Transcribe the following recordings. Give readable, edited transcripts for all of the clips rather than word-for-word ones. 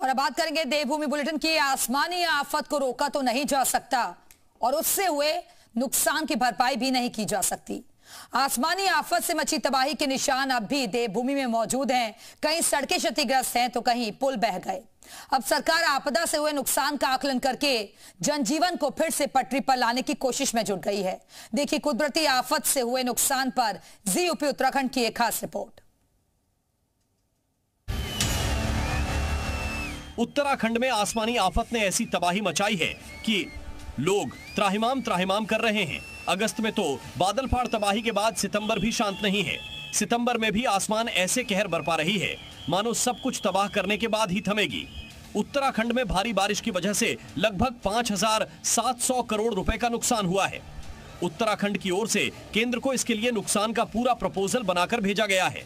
और अब बात करेंगे देवभूमि बुलेटिन की। आसमानी आफत को रोका तो नहीं जा सकता और उससे हुए नुकसान की भरपाई भी नहीं की जा सकती। आसमानी आफत से मची तबाही के निशान अब भी देवभूमि में मौजूद हैं। कहीं सड़कें क्षतिग्रस्त हैं तो कहीं पुल बह गए। अब सरकार आपदा से हुए नुकसान का आकलन करके जनजीवन को फिर से पटरी पर लाने की कोशिश में जुट गई है। देखिए कुदरती आफत से हुए नुकसान पर जी यूपी उत्तराखंड की एक खास रिपोर्ट। उत्तराखंड में आसमानी आफत ने ऐसी तबाही मचाई है कि लोग त्राहिमाम कर रहे हैं। अगस्त में तो बादल फाड़ तबाही के बाद सितंबर भी शांत नहीं है। सितंबर में भी आसमान ऐसे कहर बरपा रही है मानो सब कुछ तबाह करने के बाद ही थमेगी। उत्तराखंड में भारी बारिश की वजह से लगभग 5,700 करोड़ रुपए का नुकसान हुआ है। उत्तराखंड की ओर से केंद्र को इसके लिए नुकसान का पूरा प्रपोजल बनाकर भेजा गया है।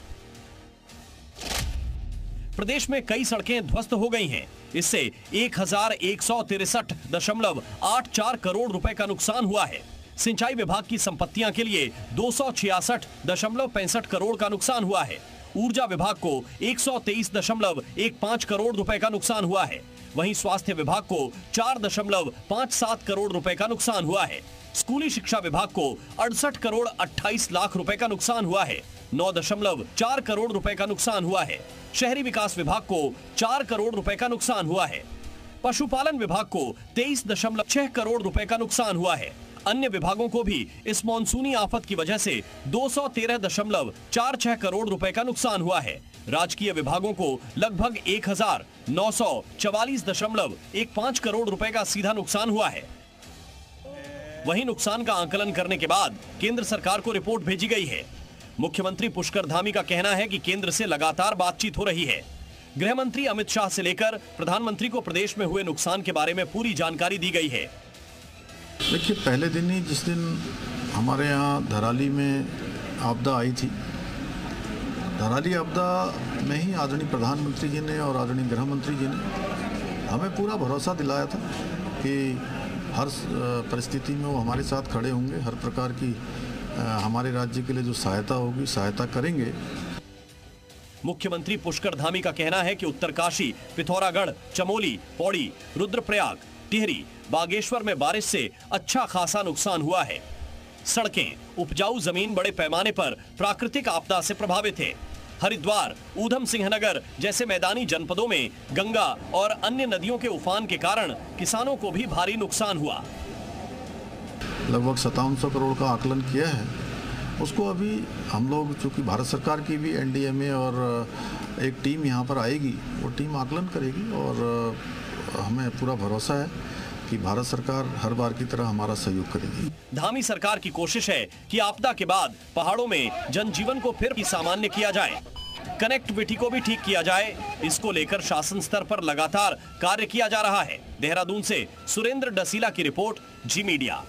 प्रदेश में कई सड़कें ध्वस्त हो गई हैं। इससे 1,163.84 करोड़ रुपए का नुकसान हुआ है। सिंचाई विभाग की संपत्तियां के लिए 266.65 करोड़ का नुकसान हुआ है। ऊर्जा विभाग को 123.15 करोड़ रुपए का नुकसान हुआ है। वहीं स्वास्थ्य विभाग को 4.57 करोड़ रुपए का नुकसान हुआ है। स्कूली शिक्षा विभाग को 68 करोड़ 28 लाख रुपए का नुकसान हुआ है। 9.4 करोड़ रुपए का नुकसान हुआ है। शहरी विकास विभाग को 4 करोड़ रुपए का नुकसान हुआ है। पशुपालन विभाग को 23.6 करोड़ रुपए का नुकसान हुआ है। अन्य विभागों को भी इस मॉनसूनी आफत की वजह से 213.46 करोड़ रुपए का नुकसान हुआ है। राजकीय विभागों को लगभग 1,944.15 करोड़ रुपए का सीधा नुकसान हुआ है। वहीं नुकसान का आकलन करने के बाद केंद्र सरकार को रिपोर्ट भेजी गई है। मुख्यमंत्री पुष्कर धामी का कहना है कि केंद्र से लगातार बातचीत हो रही है। गृह मंत्री अमित शाह से लेकर प्रधानमंत्री को प्रदेश में हुए नुकसान के बारे में पूरी जानकारी दी गई है। देखिए, पहले दिन ही जिस दिन हमारे यहाँ धराली में आपदा आई थी, धराली आपदा में ही आदरणीय प्रधानमंत्री जी ने और आदरणीय गृह मंत्री जी ने हमें पूरा भरोसा दिलाया था कि हर परिस्थिति में वो हमारे साथ खड़े होंगे। हर प्रकार की हमारे राज्य के लिए जो सहायता होगी, सहायता करेंगे। मुख्यमंत्री पुष्कर धामी का कहना है कि उत्तरकाशी, पिथौरागढ़, चमोली, पौड़ी, रुद्रप्रयाग, टिहरी, बागेश्वर में बारिश से अच्छा खासा नुकसान हुआ है। सड़कें, उपजाऊ जमीन बड़े पैमाने पर प्राकृतिक आपदा से प्रभावित है। हरिद्वार, ऊधम सिंह नगर जैसे मैदानी जनपदों में गंगा और अन्य नदियों के उफान के कारण किसानों को भी भारी नुकसान हुआ। लगभग 5700 करोड़ का आकलन किया है। उसको अभी हम लोग, चूँकि भारत सरकार की भी एनडीएमए और एक टीम यहाँ पर आएगी, वो टीम आकलन करेगी और हमें पूरा भरोसा है कि भारत सरकार हर बार की तरह हमारा सहयोग करेगी। धामी सरकार की कोशिश है कि आपदा के बाद पहाड़ों में जनजीवन को फिर सामान्य किया जाए, कनेक्टिविटी को भी ठीक किया जाए। इसको लेकर शासन स्तर पर लगातार कार्य किया जा रहा है। देहरादून से सुरेंद्र डसीला की रिपोर्ट, जी मीडिया।